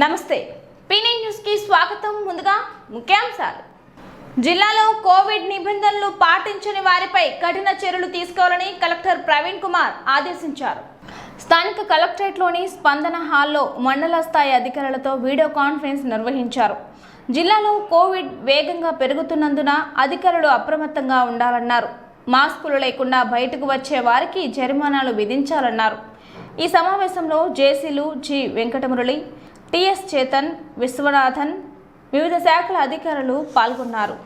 నమస్తే పీనీ న్యూస్ కి స్వాగతం. ముందుగా ముఖ్యాంశాలు. జిల్లాలో కోవిడ్ నిబంధనలు పాటించని వారిపై కఠిన చర్యలు తీసుకోవాలని కలెక్టర్ ప్రవీణ్ కుమార్ ఆదేశించారు. స్థానిక కలెక్టరేట్లోని స్పందన హాల్లో మండల స్థాయి అధికారులతో వీడియో కాన్ఫరెన్స్ నిర్వహించారు. జిల్లాలో కోవిడ్ వేగంగా పెరుగుతున్నందున అధికారులు అప్రమత్తంగా ఉండాలన్నారు. మాస్కులు లేకుండా బయటకు వచ్చే వారికి జరిమానాలు విధించాలన్నారు. ఈ సమావేశంలో జేసీలు జి వెంకటమురళి, టిఎస్ చేతన్, విశ్వనాథన్, వివిధ శాఖల అధికారులు పాల్గొన్నారు.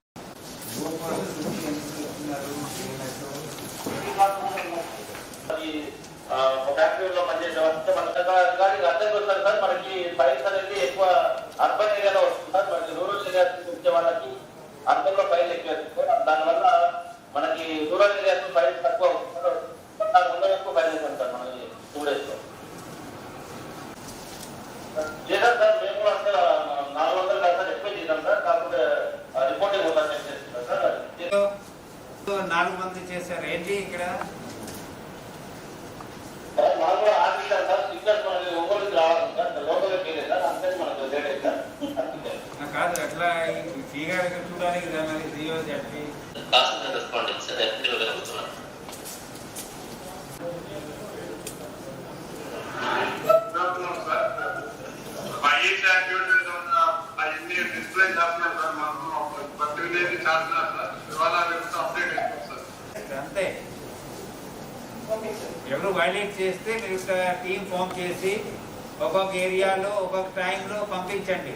మనకి రూరల్ ఏరియాస్ ఫైల్స్ తక్కువ ఎక్కువ ఫైల్ చేస్తాం సార్ మనకి 2 days లో. చేద్దాం సార్, మేము కూడా అంటే 400 కాస్త ఎక్కువ చేద్దాం సార్. కాకపోతే రిపోర్టింగ్ అవుతాను చేస్తాం సార్. 4 మంది చేశారు ఏంటి ఇక్కడ మాకు కూడా ఆర్టికల్ సార్ సిగ్నల్స్ మనకి ఒంగోలుకి రావాలి సార్. లోపలికి వెళ్ళేది సార్, అంతే మనకు లేట్ అవుతుంది సార్. కాదు అట్లా శ్రీగారి చూడడానికి చెప్పి అంతే. ఎవరు వైలేట్ చేస్తే మీరు టీం ఫామ్ చేసి ఒక్కొక్క ఏరియాలో ఒక్కొక్క టైంలో పంపించండి.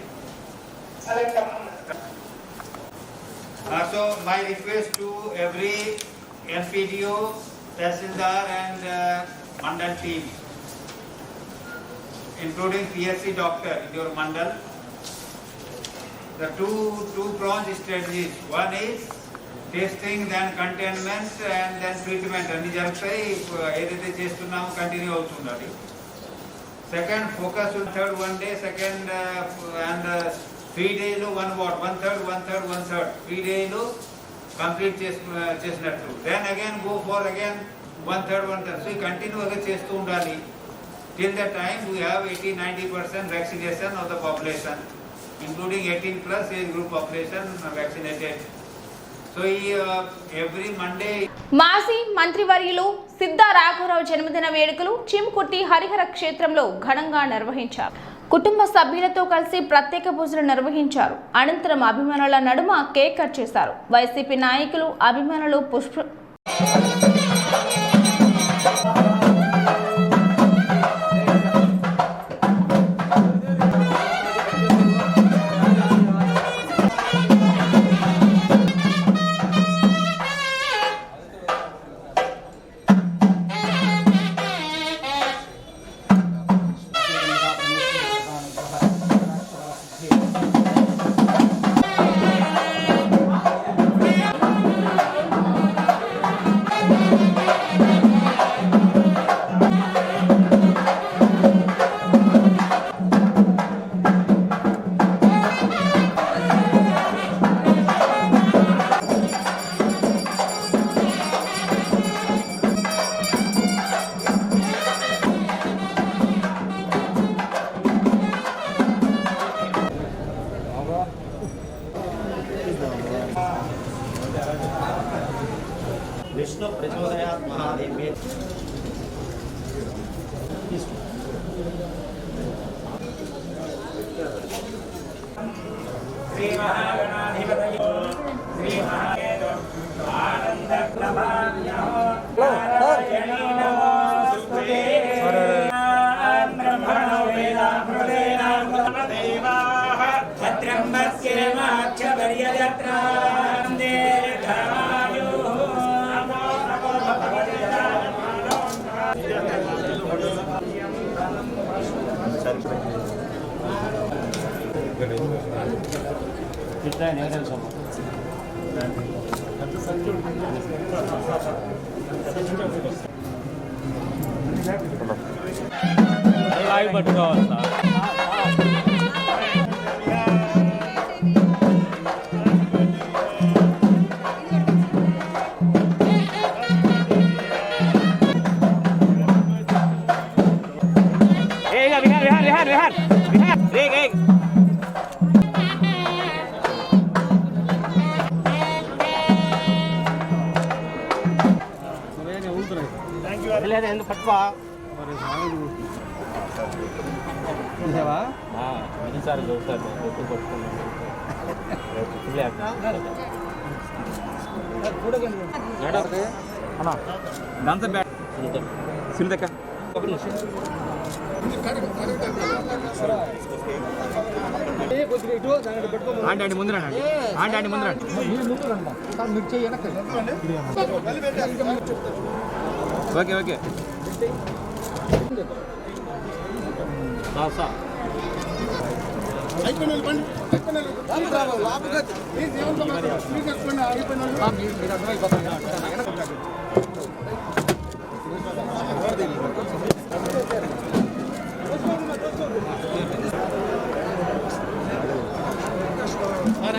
So my request to every NPDO, Tahsildar and Mandal team, including PSC doctor in your Mandal, the two-pronged strategies. One is testing, then containment and then treatment. Anni jarugtayi edaithe chestunnamo continue avutundadi. Second, focus on third one day, second and 3 days lo one ward, 1/3. 3 days lo complete చేసినట్టు. Then again go for again 1/3. So continue aga చేస్తూ ఉండాలి. Till the time we have 80-90% vaccination of the population, including 18 plus age group population vaccinated. So every Monday. మాజీ మంత్రివర్యులు సిద్ధా రాఘవరావు జన్మదిన వేడుకలు చిమ్కుర్తి హరిహర క్షేత్రంలో ఘనంగా నిర్వహించారు. కుటుంబ సభ్యులతో కలిసి ప్రత్యేక పూజలు నిర్వహించారు. అనంతరం అభిమానుల నడుమ కేక్ కట్ చేశారు. వైసీపీ నాయకులు, అభిమానులు పుష్ప विष्णु प्रचोदयात् महादेव्ये श्री महागणाधिपतयो श्री महादेव आनंद प्रभान्यो नारायणी नमोस्तुते ब्रह्मणो वेदामृतेन देवाः भद्रं पश्येमाक्षपर्यजत्रां दीर्घायुः పట్టుకోవాలి సార్ విహార్ ఎందుకు పట్టుకో సార్ సునీతక్క ఆంటీ ముందు రండి ఆంటీ ముందు రండి ఓకే ఓకే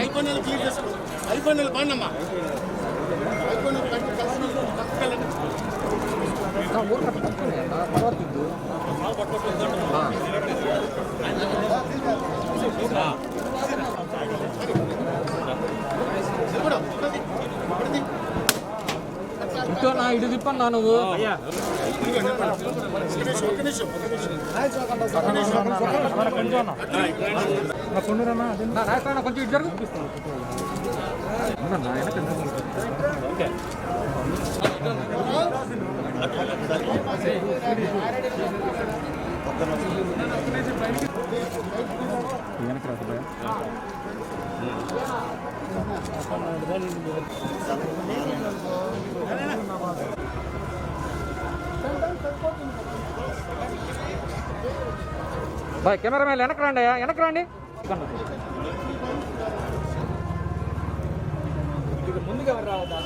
ఐపన్నెలు క్లియర్ చేసుకో ఐపన్నెలు బాగుందమ్మా ఐపన్నెలు నా ఇటు తిప్పన్నా నువ్వు కొంచెం ఇటు జరుగు వెనక్కి రాదు బాయ్ కెమెరామెన్ వెనక్కి రండి వెనక్కి రండి ముందుగా రావద్దా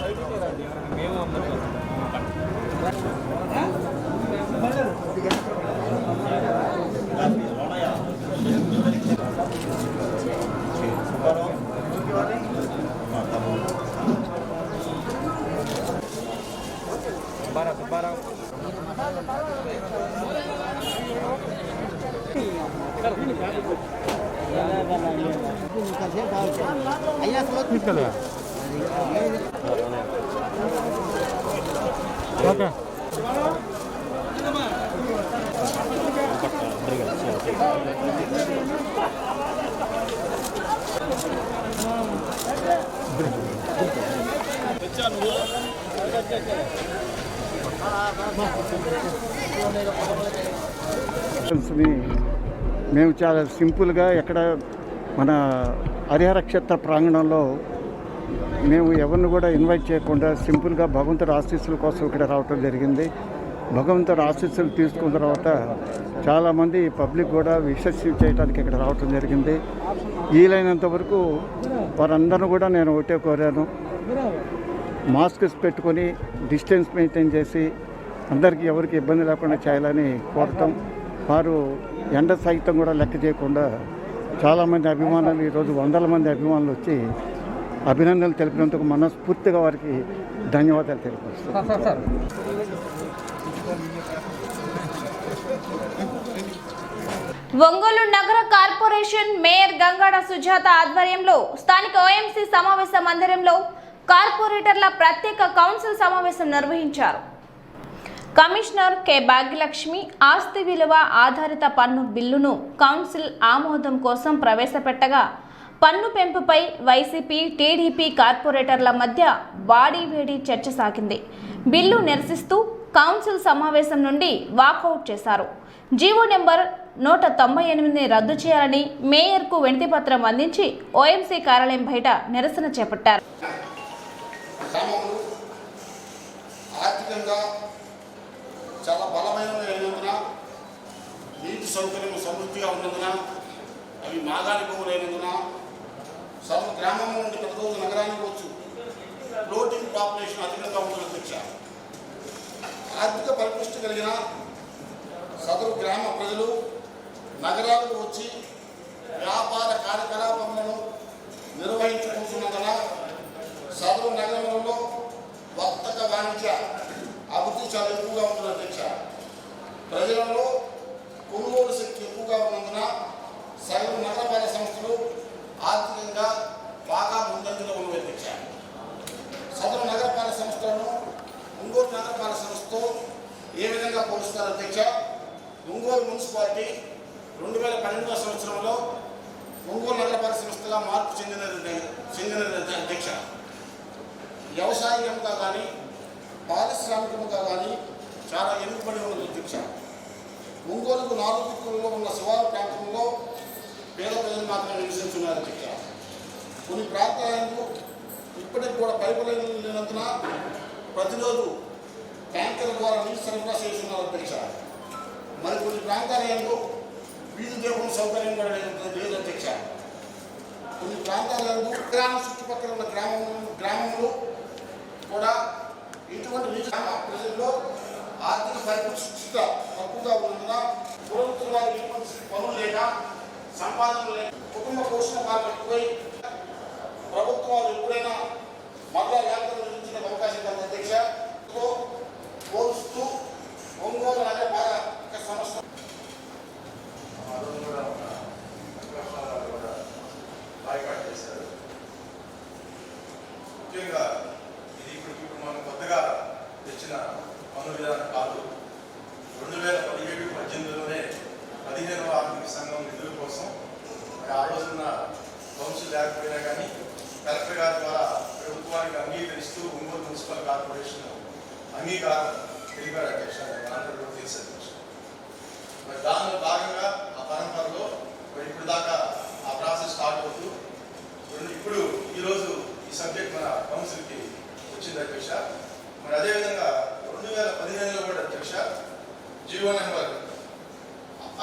మేము సుబ్బారావు తీసుకెళ్ళా ఓకే మేము చాలా సింపుల్గా ఎక్కడ మన హరిహర క్షేత్ర ప్రాంగణంలో మేము ఎవరిని కూడా ఇన్వైట్ చేయకుండా సింపుల్గా భగవంతుడి ఆశీస్సుల కోసం ఇక్కడ రావటం జరిగింది. భగవంతుడి ఆశీస్సులు తీసుకున్న తర్వాత చాలామంది పబ్లిక్ కూడా విషెస్ చేయడానికి ఇక్కడ రావటం జరిగింది. వీలైనంత వరకు వారందరూ కూడా నేను ఒకటే కోరాను, మాస్క్స్ పెట్టుకొని డిస్టెన్స్ మెయింటైన్ చేసి అందరికీ ఎవరికి ఇబ్బంది లేకుండా చేయాలని కోరటం. వారు ఎండ సహితం కూడా లెక్క చేయకుండా చాలామంది అభిమానులు, ఈరోజు వందల మంది అభిమానులు వచ్చి అభినందనలు తెలిపినందుకు మనస్ఫూర్తిగా వారికి ధన్యవాదాలు తెలియపరుస్తాను. ఒంగోలు నగర కార్పొరేషన్ మేయర్ గంగాడ సుజాత ఆధ్వర్యంలో స్థానిక ఓఎంసీ సమావేశ మందిరంలో కార్పొరేటర్ల ప్రత్యేక కౌన్సిల్ సమావేశం నిర్వహించారు. కమిషనర్ కె భాగ్యలక్ష్మి ఆస్తి విలువ ఆధారిత పన్ను బిల్లును కౌన్సిల్ ఆమోదం కోసం ప్రవేశపెట్టగా పన్ను పెంపుపై వైసీపీ, టీడీపీ కార్పొరేటర్ల మధ్య వాడీవేడి చర్చ సాగింది. బిల్లు నిరసిస్తూ కౌన్సిల్ సమావేశం నుండి వాకౌట్ చేశారు. జీవో నెంబర్ 198ని రద్దు చేయాలని మేయర్కు వినతిపత్రం అందించి ఓఎంసీ కార్యాలయం బయట నిరసన చేపట్టారు. ఆర్థికంగా చాలా బలమైనదిన, నీటి సౌకర్యం సమృద్ధిగా ఉన్నందున, అవి మాగాలి భూములైనందున సగం గ్రామం నుండి ప్రతిరోజు నగరానికి వచ్చు ఫ్లోటింగ్ పాపులేషన్ అధికంగా ఉందని తెచ్చారు. ఆర్థిక పరిపుష్టి కలిగిన సదరు గ్రామ ప్రజలు నగరాలకు వచ్చి వ్యాపార కార్యకలాపాలను నిర్వహించుకుంటున్నందున సదరు నగరంలో వర్తక వాణిజ్య అభివృద్ధి చాలా ఎక్కువగా ఉందని అధ్యక్ష. ప్రజలలో కొనుగోలు శక్తి ఎక్కువగా ఉన్నందున సగం నగరపాలక సంస్థలు ఆర్థికంగా బాగా ముందంజలో ఉన్న అధ్యక్ష. సదరు నగరపాలక సంస్థలను ఒంగోలు నగరపాలక సంస్థతో ఏ విధంగా పోలుస్తారు అధ్యక్ష? ఒంగోలు మున్సిపాలిటీ 2012వ సంవత్సరంలో ఒంగోలు నగరపాలక సంస్థగా మార్పు చెందినది అధ్యక్ష. వ్యవసాయంగా కానీ పారిశ్రామికంగా కానీ చాలా ఎన్నుబడి ఉన్నది అధ్యక్ష. ఒంగోలుకు 4 దిక్కులలో ఉన్న శివారు ప్రాంతంలో పేద ప్రజలు మాత్రమే నివసించున్నారు అధ్యక్ష. కొన్ని ప్రాంతాలకు ఇప్పటికి కూడా పైపు లైన్లు లేనందున ప్రతిరోజు ట్యాంకర్ల ద్వారా నీరు సరఫరా చేస్తున్నారు అధ్యక్ష. మరి కొన్ని ప్రాంతాలలో వీధి దేవుని సౌకర్యం కూడా లేదు అధ్యక్ష. కొన్ని ప్రాంతాలలో గ్రామం చుట్టుపక్కల ఉన్న గ్రామంలో కూడా ఇటువంటి నీటి ప్రజల్లో ఆర్థిక పరిపుష్టి తక్కువగా ఉన్నందున ప్రభుత్వం వారికి పనులు లేక సంపాదనలు లేక కుటుంబ పోషణ మార్పుపై ప్రభుత్వాలు ఎప్పుడైనా మళ్ళా వ్యాపారం నిర్మించే అవకాశం కలదు అధ్యక్ష. పోలుస్తూ ఒంగోలు నగరపాలక సంస్థ బాయ్కాట్ చేశారు. ముఖ్యంగా ఇది ఇప్పుడు మనం కొత్తగా తెచ్చిన పన్ను విధానం కాదు. 2017-18లోనే 15వ ఆర్థిక సంఘం నిధుల కోసం ఆ రోజున కౌన్సిల్ లేకపోయినా కానీ కలెక్టర్ గారి ద్వారా ప్రభుత్వానికి అంగీకరిస్తూ ఒంగోలు మున్సిపల్ కార్పొరేషన్ అంగీకారం తెలిపారు అధ్యక్ష. మనందరూ తెలుసు అధ్యక్ష. మరి దానిలో భాగంగా ఆ పరంపరలో ఇప్పుడు దాకా ఆ ప్రాసెస్ స్టార్ట్ అవుతూ ఇప్పుడు ఈరోజు ఈ సబ్జెక్ట్ మన కౌన్సిల్కి వచ్చింది అధ్యక్ష. మరి అదేవిధంగా 2015లో కూడా అధ్యక్ష జీవో నెంబర్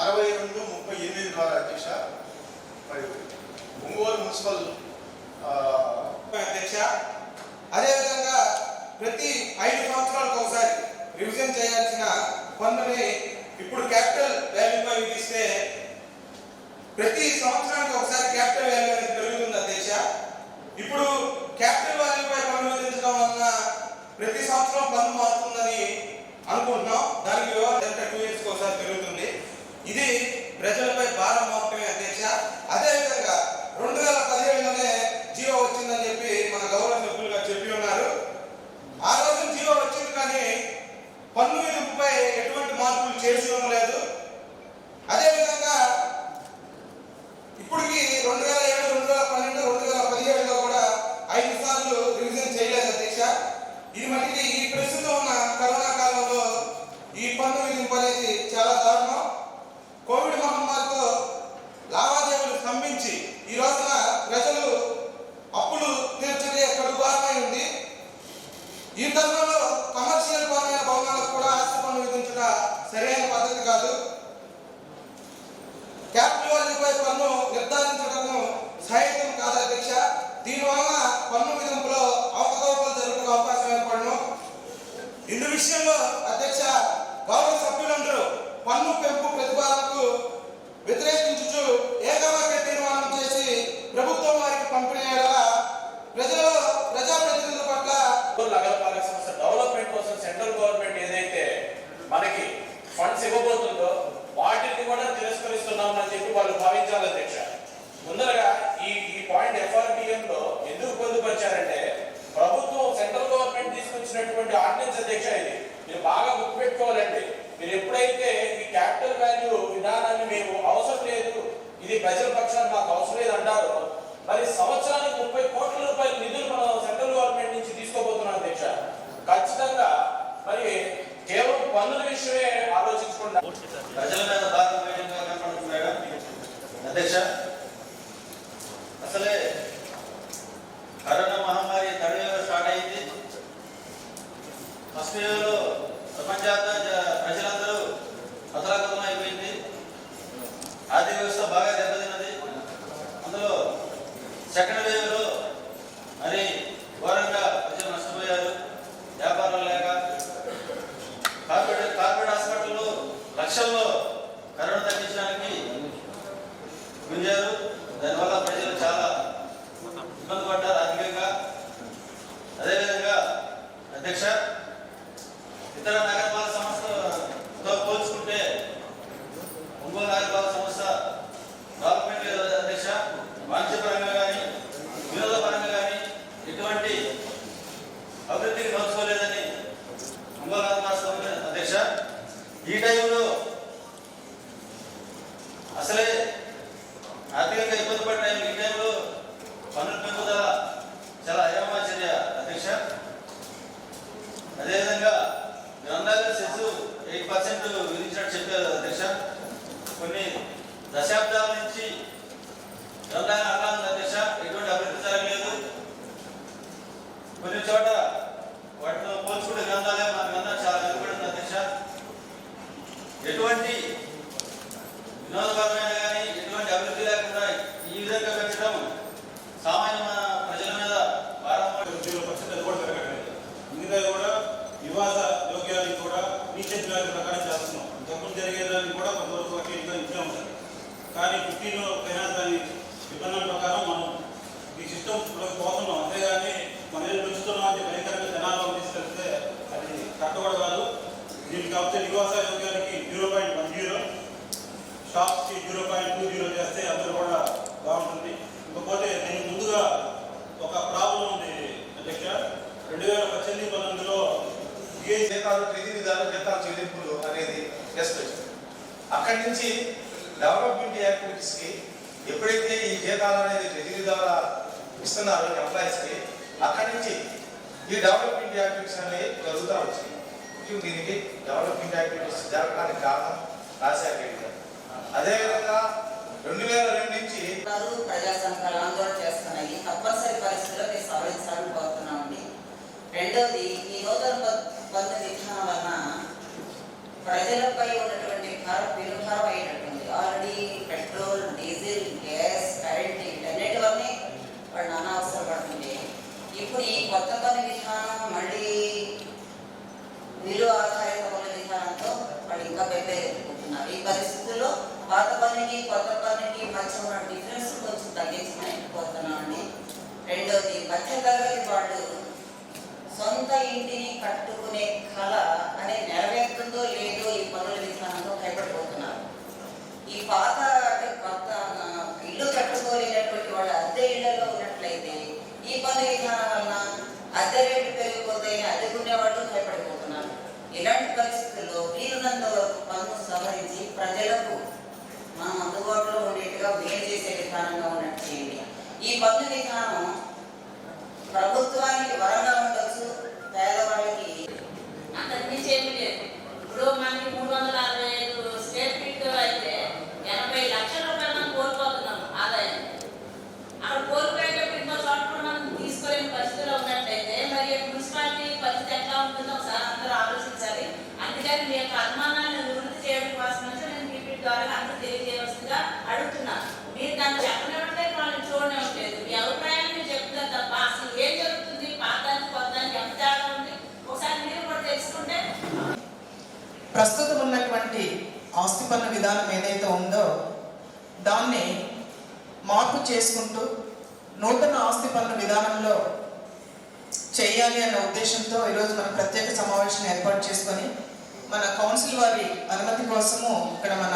6238 ద్వారా అధ్యక్ష మరి ఒంగోలు మున్సిపల్ అధ్యక్ష అదేవిధంగా ప్రతి 5 సంవత్సరాలకు ఒకసారి రివిజన్ చేయాల్సిన పన్నుని ఇప్పుడు క్యాపిటల్ వాల్యూపై విధిస్తే ప్రతి సంవత్సరానికి ఒకసారి క్యాపిటల్ వాల్యూ అనేది పెరుగుతుంది అధ్యక్ష. ఇప్పుడు క్యాపిటల్ వాల్యూపై పన్ను విధించడం వలన ప్రతి సంవత్సరం పన్ను మారుతుందని అనుకుంటున్నాం. దానికి వ్యవహారం 2 ఇయర్స్కి ఒకసారి పెరుగుతుంది. ఇది ప్రజలపై భారం మోపటమే అధ్యక్ష. అదేవిధంగా 2017లోనే జీవో వచ్చిందని చెప్పి మన గౌరవ సభ్యులుగా చెప్పి ఉన్నారు. ఆ రోజు జీవో వచ్చింది కానీ పన్ను విధింపుపై ఎటువంటి మార్పులు చేసి లేదు. అదేవిధంగా ఇప్పటికి 2007, 2012, 2017లో కూడా 5 సార్లు రివిజన్ చేయలేదు అధ్యక్ష. ఇది మట్టికి ఈ ప్రస్తుతం ఉన్న కరోనా కాలంలో ఈ పన్ను విధింపు అనేది చాలా దారుణం. కోవిడ్ మహమ్మారితో లావాదేవీలు స్తంభించి ఈ రోజున ప్రజలు అప్పులు తీర్చడే కడుభారమై ఉంది. ఈ తరుణంలో కమర్షియల్ పరమైన భవనాలకు కూడా ఆస్తి పన్ను విధించడం సరైన పద్ధతి కాదు. క్యాపిటల్ వాల్యూపై పన్ను నిర్ధారించడం సహాయకం కాదు అధ్యక్ష. దీనివల్ల పన్ను విధింపులో అవకతవకలు జరుగుతున్న అవకాశం ఏర్పడను. ఇందు విషయంలో అధ్యక్ష గౌరవ సభ్యులందరూ పన్ను పెంపు ప్రతిపాదనకు వ్యతిరేకించుచు ఏకవాక్య తీర్మానం చేసి ప్రభుత్వం వారికి పంపిణీలా ప్రజాప్రతినిధుల పట్ల నగరపాలక సంస్థ డెవలప్మెంట్ కోసం సెంట్రల్ గవర్నమెంట్ ఏదైతే మనకి ఫండ్స్ ఇవ్వబోతుందో వాటిని కూడా తిరస్కరిస్తున్నామని చెప్పి వాళ్ళు భావించాలి అధ్యక్ష. ముందరగా ఈ పాయింట్ FRBM లో ఎందుకు పొందుపరిచారంటే ప్రభుత్వం అధ్యక్ష. ఇది మీరు బాగా గుర్తుపెట్టుకోవాలండి. మీరు ఎప్పుడైతే ఈ క్యాపిటల్ వాల్యూ విధానాన్ని మేము అవసరం లేదు, ఇది ప్రజల పక్షాన్ని మాకు అవసరం లేదు అంటారో, మరి సంవత్సరానికి 30 కోట్ల రూపాయల నిధులు మనం సెంట్రల్ గవర్నమెంట్ నుంచి తీసుకోబోతున్నాం అధ్యక్ష. ఖచ్చితంగా మరి కేవలం పన్నుల విషయమే ఆలోచించకుండా ప్రజల మీద భారం వేయడంగా కనపడుతుంది మేడం. అధ్యక్ష, అసలే కరోనా మహమ్మారి థర్డ్ వేవ్ స్టార్ట్ అయింది. ఫస్ట్ వేవ్లో ప్రపంచవ్యాప్తంగా ప్రజలందరూ అతలాకుతలం అయిపోయింది. ఆర్థిక వ్యవస్థ బాగా దెబ్బతిన్నది. అందులో సెకండ్ వేవ్లో మరి ఘోరంగా ప్రజలు నష్టపోయారు. వ్యాపారం లేక కార్పొరేట్ హాస్పిటల్లో లక్షల్లో కరోనా తగ్గించడానికి గుంజారు. దానివల్ల ప్రజలు చాలా ఇబ్బంది పడ్డారు ఆర్థికంగా. అదేవిధంగా అధ్యక్ష, ఇతర నగరపాలక సంస్థతో పోల్చుకుంటే ఒంగోలు నగరపాలక సంస్థ డెవలప్మెంట్ లేదు అధ్యక్ష. వాణిజ్యపరంగా కానీ వినోదపరంగా కానీ ఎటువంటి అభివృద్ధికి నోచుకోలేదని ఒంగోలు నగరపాలక సంస్థ అధ్యక్ష. ఈ టైంలో అసలే ఆర్థికంగా ఇబ్బంది పడిన ఈ టైంలో పన్నుల పెంపుదల చాలా అయోమయ అధ్యక్ష. అదేవిధంగా గ్రంథాలయ సెస్ 8% విధించినట్టు చెప్పారు అధ్యక్ష. కొన్ని దశాబ్దాల నుంచి గ్రంథాలయం అలా ఉంది అధ్యక్ష. ఎటువంటి అభివృద్ధి జరగలేదు. కొన్ని చోట వాటితో పోల్చుకుంటే గ్రంథాలయం మన గ్రంథాలు చాలా వెనుకబడింది అధ్యక్ష. ఎటువంటి వినోదపరమైన కానీ ఎటువంటి అభివృద్ధి లేకుండా ఈ విధంగా పెంచడం సామాన్య ప్రజల మీద భారం. 0% కూడా పెరగట్లేదు. మిగతా కూడా నివాస యోగ్యానికి కూడా నిశ్చిత ప్రకారం చేస్తున్నాం. ఇంతకుముందు జరిగేదాన్ని కూడా కొంతవరకు అటు ఇటుగా ఇంట్లో ఉంటుంది. కానీ 15 ఫైనాన్స్ దాని నిబంధనల ప్రకారం మనం ఈ సిస్టమ్ పోతున్నాం. అంతేగాని మనం ఏం పెంచుతున్నాం అంటే భయంకరంగా జనాభా తీసుకెళ్తే అది కరెక్ట్ కూడా కాదు. దీనికి కాకపోతే నివాస యోగ్యానికి 0.10, షాప్స్కి 0.20 చేస్తే అందరూ కూడా బాగుంటుంది. ఇకపోతే దీనికి ముందుగా ఒక ప్రాబ్లం ఉంది అధ్యక్ష. 2018-19లో జీతాలు విధి విధానం జీతాలు చెల్లింపులు అనేది టెస్ట్ వచ్చింది. అక్కడి నుంచి డెవలప్మెంట్ యాక్టివిటీస్కి ఎప్పుడైతే ఈ జీతాలు అనేది విధి ద్వారా ఇస్తున్నారో ఎంప్లాయీస్కి, అక్కడి నుంచి ఈ డెవలప్మెంట్ యాక్టివిటీస్ అనేవి జరుగుతూ వచ్చింది. దీనికి డెవలప్మెంట్ యాక్టివిటీస్ జరగడానికి కారణం రాజశేఖర్ గారు. అదేవిధంగా 2002 నుంచి ప్రజా సంఘాలు ఆందోళన చేస్తున్నాయి. తప్పనిసరి పరిస్థితుల్లో మీరు సవరించాలని కోరుతున్నామండి. రెండవది, ఈ నూతన పన్ను విధానం వలన ప్రజలపై ఉన్నటువంటి భారం అయ్యేటటువంటి already petrol, diesel, gas, current వీటన్నిటి వల్లనే వాళ్ళు అనవసరం పడుతుంది. ఇప్పుడు ఈ కొత్త పన్ను విధానం మళ్ళీ విలువ ఆధారిత పన్ను విధానంతో వాళ్ళు ఇంకా పెద్ద ఎదుర్కొంటున్నారు. ఈ పరిస్థితుల్లో పాత పన్నుకి కొత్త పన్నుకి మధ్య ఉన్న డిఫరెన్స్ కొంచెం తగ్గించమని కోరుతున్నామండి. రెండవది, మధ్యతరగతి వాళ్ళు సొంత ఇంటిని కట్టుకునే కళ అనేది నెరవేరుతుందో లేదో ఈ పన్నుల విధానంతో భయపడిపోతున్నారు. ఈ పాత అంటే కొత్త ఇల్లు కట్టుకోలేనటువంటి వాళ్ళు అద్దె ఇళ్లలో ఉన్నట్లయితే ఈ పన్ను విధానం వలన అద్దె రేట్లు పెరిగిపోతాయని అద్దెకునేవాళ్ళు భయపడిపోతున్నారు. ఇలాంటి పరిస్థితుల్లో వీలున్నంత వరకు పన్ను సవరించి ప్రజలకు మనం అందుబాటులో ఉండేట్టుగా మేలు చేసే విధానంగా ఉన్నట్టు చేయండి. ఈ పన్ను విధానం ప్రభుత్వానికి వరంగా ఉండొచ్చు, పేదవాళ్ళకి అంతకుమించి ఏమీ లేదు. ఇప్పుడు మనకి 365 స్క్వేర్ ఫీట్ అయితే 80 లక్షల రూపాయలు మనం కోల్పోతున్నాం ఆదాయం. అక్కడ కోల్పోయేటప్పుడు ఇంకో చోట కూడా మనం తీసుకోలేని పరిస్థితిలో ఉన్నట్లయితే మరి మున్సిపాలిటీ పరిస్థితి ఎట్లా ఉంటుందో ఒకసారి అందరూ ఆలోచించాలి. అందుకని మీ యొక్క అనుమానాన్ని నివృత్తి చేయడం కోసం నేను పీపీ ద్వారా అందరూ తెలియజేయవలసిందిగా అడుగుతున్నాను. మీరు దాన్ని చెప్పనివ్వట్లేదు, వాళ్ళని చూడనివ్వట్లేదు. మీ అభిప్రాయాన్ని మీరు చెప్తున్నారు తప్ప అసలు ఏం జరుగుతుంది, పాతానికి కొత్తానికి ఎంత తేడా ఉంది ఒకసారి మీరు కూడా తెలుసుకుంటే. ప్రస్తుతం ఉన్నటువంటి ఆస్తి పన్ను విధానం ఏదైతే ఉందో దాన్ని మార్పు చేసుకుంటూ నూతన ఆస్తి పన్ను విధానంలో చేయాలి అన్న ఉద్దేశంతో ఈరోజు మనం ప్రత్యేక సమావేశం ఏర్పాటు చేసుకొని మన కౌన్సిల్ వారి అనుమతి కోసము ఇక్కడ మన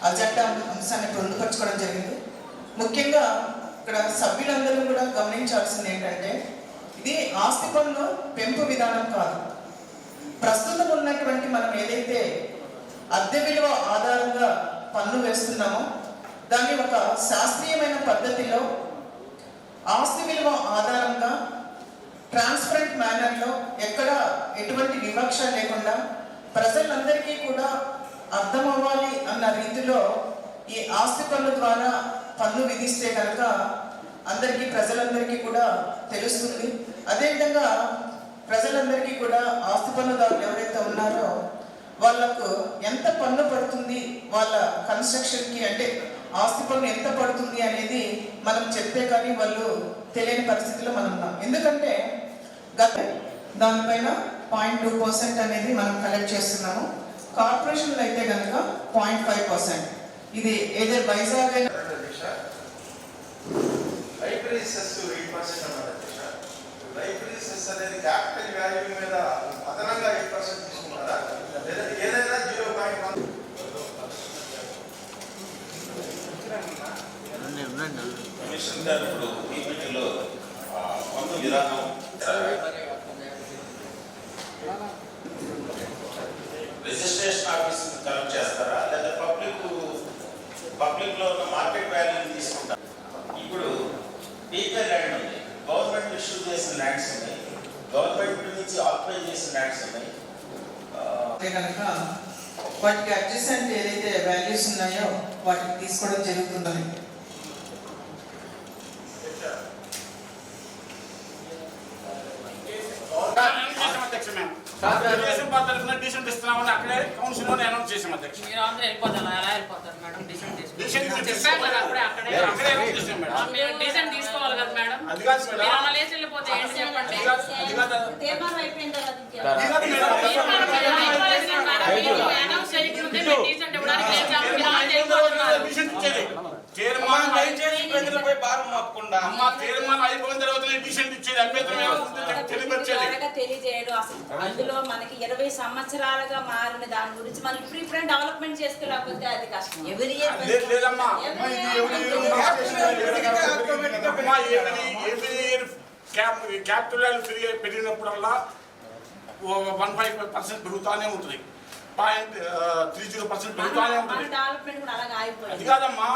అజెండా అంశాన్ని పొందుపరచుకోవడం జరిగింది. ముఖ్యంగా ఇక్కడ సభ్యులందరూ కూడా గమనించాల్సింది ఏంటంటే ఇది ఆస్తి పన్ను పెంపు విధానం కాదు. ప్రస్తుతం ఉన్నటువంటి మనం ఏదైతే అద్దె విలువ ఆధారంగా పన్ను వేస్తున్నామో దాన్ని ఒక శాస్త్రీయమైన పద్ధతిలో ఆస్తి విలువ ఆధారంగా ట్రాన్స్పరెంట్ మేనర్లో ఎక్కడ ఎటువంటి వివక్ష లేకుండా ప్రజలందరికీ కూడా అర్థం అవ్వాలి అన్న రీతిలో ఈ ఆస్తి పన్ను ద్వారా పన్ను విధిస్తే కనుక అందరికీ ప్రజలందరికీ కూడా తెలుస్తుంది. అదేవిధంగా ప్రజలందరికీ కూడా ఆస్తి పన్నుదారులు ఎవరైతే ఉన్నారో వాళ్ళకు ఎంత పన్ను పడుతుంది వాళ్ళ కన్స్ట్రక్షన్కి, అంటే ఆస్తి పన్ను ఎంత పడుతుంది అనేది మనం చెప్తే కానీ వాళ్ళు తెలియని పరిస్థితిలో మనం ఉన్నాం. ఎందుకంటే దానిపైన 0.2% అనేది మనం కలెక్ట్ చేస్తున్నాము. కార్పొరేషన్లో అయితే కనుక 0.5%. ఇది ఏదో వైజాగ్ అయినా లైబ్రరీ సెస్ 8% అన్నారు అధ్యక్ష. లైబ్రరీ సెస్ అనేది క్యాపిటల్ వాల్యూ మీద అదనంగా 8% తీసుకున్నారా లేదా ఏదైనా 0.1? కమిషన్ గారు ఇప్పుడు ఈపీటీలో పన్ను విధానం రిజిస్ట్రేషన్ ఆఫీస్ కలెక్ట్ చేస్తారా లేదా పబ్లిక్ లో ఉన్న మార్కెట్ వాల్యూని తీసుకుంటారా? ఇప్పుడు టీచర్ ల్యాండ్ ఉంది, గవర్నమెంట్ ఇష్యూ చేసిన ల్యాండ్స్ ఉన్నాయి, గవర్నమెంట్ నుంచి ఆక్యుపై చేసిన ల్యాండ్స్ ఉన్నాయి. కనుక వాటికి అడ్జసెంట్ ఏదైతే వాల్యూస్ ఉన్నాయో వాటిని తీసుకోవడం జరుగుతుందని. డీసెంట్ ఇస్తున్నామని అక్కడే కౌన్సిల్ లోనే అనౌన్స్ చేసాం అధ్యక్ష. మీరు అందరూ వెళ్ళిపోతారు, ఎలా వెళ్ళిపోతారు మేడం? డీసెంట్ డీసెంట్ తీసుకోవాలి కదా మేడం. మీరు అలా లేచి వెళ్ళిపోతే ఏంటి చెప్పండి? తీర్మానం అయిపోయిన తర్వాత అనౌన్స్ చేయకముందే మీరు డీసెంట్ ఇవ్వడానికి తీర్మానం దయచేసి ప్రజలపై భారం మోపకుండా తీర్మానం అయిపోయిన తర్వాత డీసెంట్ ఇచ్చేది అభ్యంతరం తెలియజేయడం. అసలు అందులో మనకి 20 సంవత్సరాలుగా మారిన దాని గురించి మనం ఇప్పుడే డెవలప్మెంట్ చేసుకోలేకపోతే అది కష్టం. లేదమ్మా, క్యాపిటల్ వాల్యూ పెరిగినప్పుడల్లా 1.5% పెరుగుతానే ఉంటుంది, 0.30% పెరుగుతానే ఉంటుంది. అది కాదమ్మా,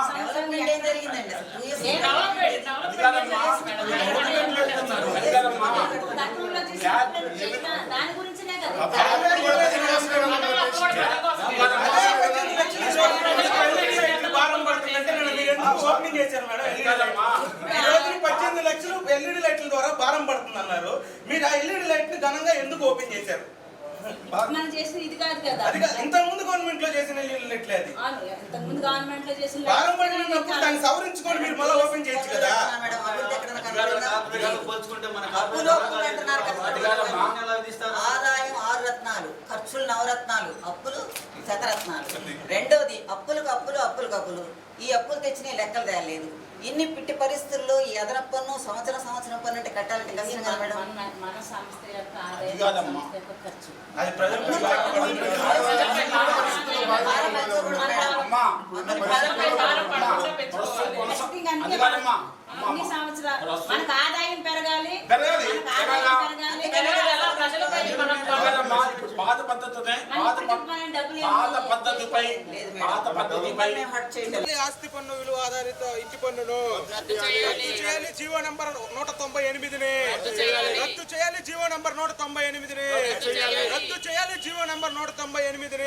దాని గురించినే కదా ఓపెనింగ్ చేశారు మేడం. 18 లక్షలు ఎల్ఈడి లైట్ల ద్వారా భారం పడుతుంది అన్నారు. మీరు ఆ ఎల్ఈడి లైట్ ని ఘనంగా ఎందుకు ఓపెన్ చేశారు? మనం చేసిన ఇది కాదు కదా, అది ఇంతకు ముందు గవర్నమెంట్ లో చేసిన ఎల్ఈడి లైట్లే. అది ఇంతకు ముందు గవర్నమెంట్ లో చేసిన భారం పడినప్పుడు దాన్ని సవరించుకొని మీరు మళ్ళీ ఓపెన్ చేయొచ్చు కదా. ఆదాయం 6 రత్నాలు, ఖర్చులు 9 రత్నాలు, అప్పులు శతరత్నాలు. రెండోది అప్పులకు అప్పులు. ఈ అప్పులు తెచ్చిన లెక్కలు తేలేదు. ఇన్ని పిట్టి పరిస్థితుల్లో ఈ అదనపు పన్ను సంవత్సరం పన్ను అంటే కట్టాలంటే కష్టం కదా మేడం. మన సంస్థ యొక్క ఆదాయం ఖర్చు అన్ని సంవత్సరాలు మనకు ఆదాయం పెరగాలి. పాత పద్ధతిపై ఆస్తి పన్ను విలువ ఆధారిత ఇంటి పన్నును రద్దు చేయాలి. జీవో నంబర్ 198ని రద్దు చేయాలి. జీవో నంబర్ 198ని రద్దు చేయాలి. జీవో నంబర్ 198ని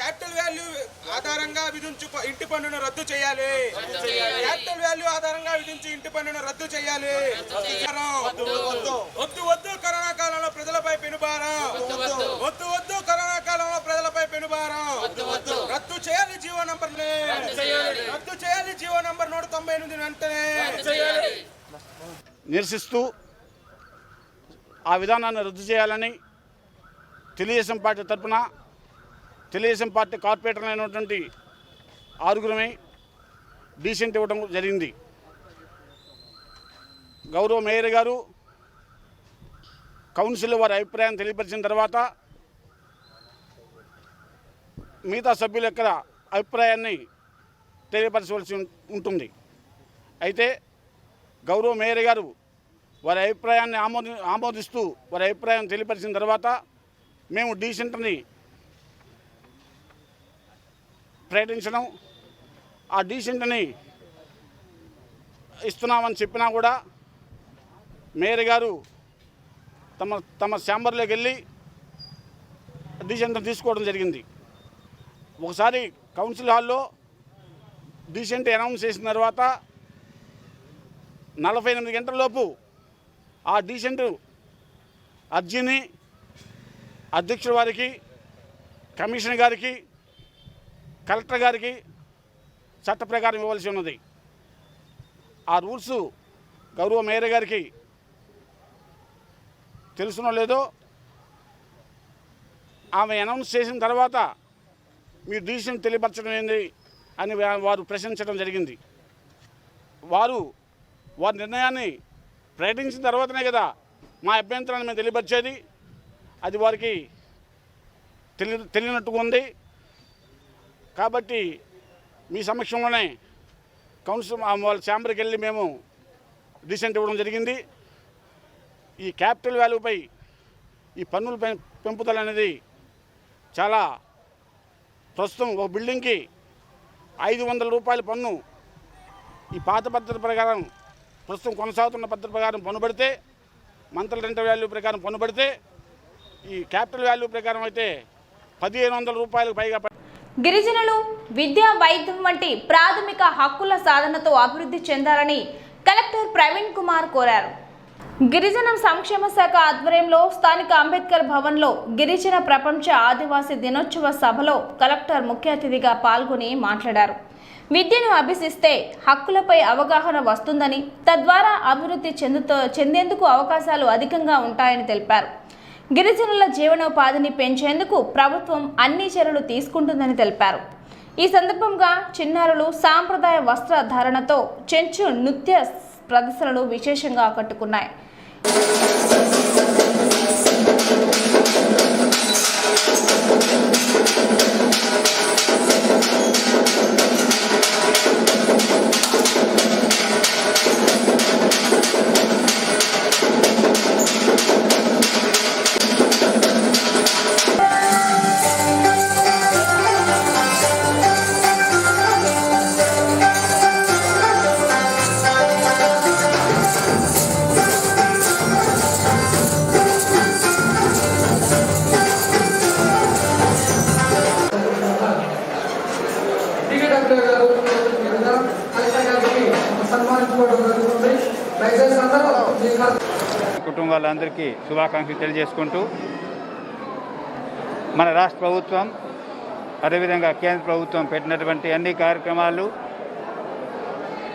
క్యాపిటల్ వాల్యూ ఆధారంగా విధించు ఇంటి పన్నును రద్దు చేయాలి. క్యాపిటల్ వాల్యూ ఆధారంగా విధించి ఇంటి పన్నును రద్దు చేయాలి. వద్దు కరోనా కాలంలో ప్రజలపై పెనుభారం. వద్దు కరోనా కాలంలో ప్రజలపై పెనుభారం. రద్దు చేయాలి జీవో నంబర్ రద్దు చేయాలి. జీవో నంబర్ 198 వెంటనే నిరసిస్తూ ఆ విధానాన్ని రద్దు చేయాలని తెలుగుదేశం పార్టీ తరఫున తెలుగుదేశం పార్టీ కార్పొరేటర్ అయినటువంటి 6 డీసెంట్ ఇవ్వడం జరిగింది. గౌరవ మేయర్ గారు కౌన్సిల్ వారి అభిప్రాయం తెలియపరిచిన తర్వాత మిగతా సభ్యుల యొక్క అభిప్రాయాన్ని తెలియపరచవలసి ఉంటుంది. అయితే గౌరవ మేయర్ గారు వారి అభిప్రాయాన్ని ఆమోదిస్తూ వారి అభిప్రాయం తెలియపరిచిన తర్వాత మేము డీసెంట్ని ప్రకటించడం, ఆ డీసెంట్ని ఇస్తున్నామని చెప్పినా కూడా మేయర్ గారు తమ ఛాంబర్లోకి వెళ్ళి డీసెంట్ని తీసుకోవడం జరిగింది. ఒకసారి కౌన్సిల్ హాల్లో డీసెంట్ అనౌన్స్ చేసిన తర్వాత 48 గంటలలోపు ఆ డీసెంట్ అర్జీని అధ్యక్షుల వారికి, కమిషనర్ గారికి, కలెక్టర్ గారికి చట్ట ప్రకారం ఇవ్వాల్సి ఉన్నది. ఆ రూల్స్ గౌరవ మేయర్ గారికి తెలుసునో లేదో ఆమె అనౌన్స్ చేసిన తర్వాత మీరు డీసెంట్ తెలియపరచడం ఏంది అని వారు ప్రశ్నించడం జరిగింది. వారి నిర్ణయాన్ని ప్రకటించిన తర్వాతనే కదా మా అభ్యంతరాన్ని మేము తెలియపరిచేది. అది వారికి తెలియనట్టుగా ఉంది. కాబట్టి మీ సమక్షంలోనే కౌన్సిల్ వాళ్ళ ఛాంబర్కి వెళ్ళి మేము డీసెంట్ ఇవ్వడం జరిగింది. ఈ క్యాపిటల్ వాల్యూపై ఈ పన్నుల పెంపుదల అనేది చాలా ప్రస్తుతం ఒక బిల్డింగ్కి 500 రూపాయల పన్ను ఈ పాత పద్ధతి ప్రకారం ప్రస్తుతం కొనసాగుతున్న పద్ధతి ప్రకారం పన్ను పడితే, మంత్లీ రెంట్ వాల్యూ ప్రకారం పన్ను పడితే, ఈ క్యాపిటల్ వాల్యూ ప్రకారం అయితే 1500 రూపాయలకు పైగా. గిరిజనులు విద్య, వైద్యం వంటి ప్రాథమిక హక్కుల సాధనతో అభివృద్ధి చెందాలని కలెక్టర్ ప్రవీణ్ కుమార్ కోరారు. గిరిజన సంక్షేమ శాఖ ఆధ్వర్యంలో స్థానిక అంబేద్కర్ భవన్లో గిరిజన ప్రపంచ ఆదివాసీ దినోత్సవ సభలో కలెక్టర్ ముఖ్య అతిథిగా పాల్గొని మాట్లాడారు. విద్యను అభ్యసిస్తే హక్కులపై అవగాహన వస్తుందని, తద్వారా అభివృద్ధి చెందేందుకు అవకాశాలు అధికంగా ఉంటాయని తెలిపారు. గిరిజనుల జీవనోపాధిని పెంచేందుకు ప్రభుత్వం అన్ని చర్యలు తీసుకుంటుందని తెలిపారు. ఈ సందర్భంగా చిన్నారులు సాంప్రదాయ వస్త్రధారణతో చెంచు నృత్య ప్రదర్శనలు విశేషంగా ఆకట్టుకున్నాయి. కుటుంబాలందరికీ శుభాకాంక్షలు తెలియజేసుకుంటూ, మన రాష్ట్ర ప్రభుత్వం అదేవిధంగా కేంద్ర ప్రభుత్వం పెట్టినటువంటి అన్ని కార్యక్రమాలు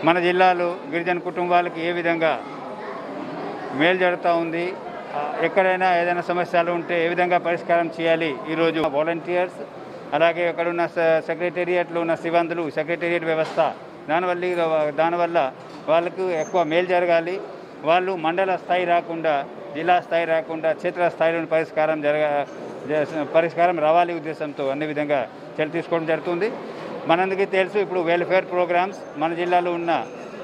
మన జిల్లాలో గిరిజన కుటుంబాలకు ఏ విధంగా మేలు జరుగుతూ ఉంది, ఎక్కడైనా ఏదైనా సమస్యలు ఉంటే ఏ విధంగా పరిష్కారం చేయాలి. ఈరోజు వాలంటీర్స్, అలాగే అక్కడున్న సెక్రటేరియట్లో ఉన్న సిబ్బందులు, సెక్రటేరియట్ వ్యవస్థ, దానివల్ల వాళ్ళకు ఎక్కువ మేలు జరగాలి. వాళ్ళు మండల స్థాయి రాకుండా, జిల్లా స్థాయి రాకుండా క్షేత్ర స్థాయిలో పరిష్కారం రావాలి ఉద్దేశంతో అన్ని విధంగా చర్య తీసుకోవడం జరుగుతుంది. మనందరికీ తెలుసు, ఇప్పుడు వెల్ఫేర్ ప్రోగ్రామ్స్ మన జిల్లాలో ఉన్న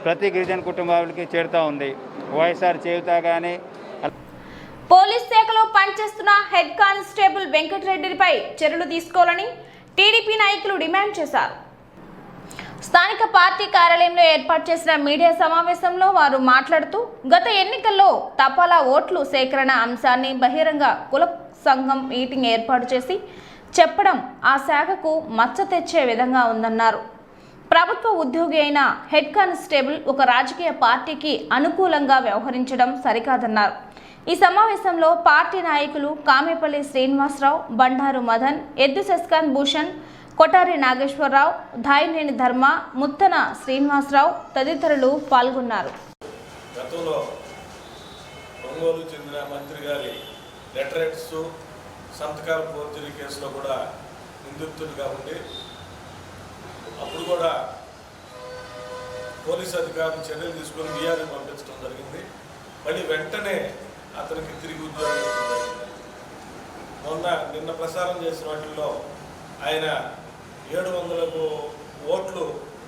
ప్రతి గిరిజన కుటుంబాలకి చేరుతూ ఉంది. వైఎస్ఆర్ చేయుత కానీ, పోలీస్ శాఖలో పనిచేస్తున్న హెడ్ కానిస్టేబుల్ వెంకటరెడ్డిపై చర్యలు తీసుకోవాలని టీడీపీ నాయకులు డిమాండ్ చేశారు. స్థానిక పార్టీ కార్యాలయంలో ఏర్పాటు చేసిన మీడియా సమావేశంలో వారు మాట్లాడుతూ, గత ఎన్నికల్లో తపాలా ఓట్లు సేకరణ అంశాన్ని బహిరంగ కుల సంఘం మీటింగ్ ఏర్పాటు చేసి చెప్పడం ఆ శాఖకు మచ్చ తెచ్చే విధంగా ఉందన్నారు. ప్రభుత్వ ఉద్యోగి అయిన హెడ్ కానిస్టేబుల్ ఒక రాజకీయ పార్టీకి అనుకూలంగా వ్యవహరించడం సరికాదన్నారు. ఈ సమావేశంలో పార్టీ నాయకులు కామేపల్లి శ్రీనివాసరావు, బండారు మదన్, ఎద్దు శశికాంత్ భూషణ్, కొటారి నాగేశ్వరరావు, ధాయినేని ధర్మ, ముత్తన శ్రీనివాసరావు తదితరులు పాల్గొన్నారు. గతంలో ఒంగోలు చెందిన మంత్రి గారి లెటరేట్స్ సంతకాల ఫోర్జరీ కేసులో కూడా నిందితుడిగా ఉండి, అప్పుడు కూడా పోలీసు అధికారులు చర్యలు తీసుకుని బీఆర్ని పంపించడం జరిగింది. మళ్ళీ వెంటనే అతనికి తిరిగి ఉద్యోగం జరిగింది. నిన్న ప్రసారం చేసిన వాటిల్లో ఆయన 700 ఓట్లు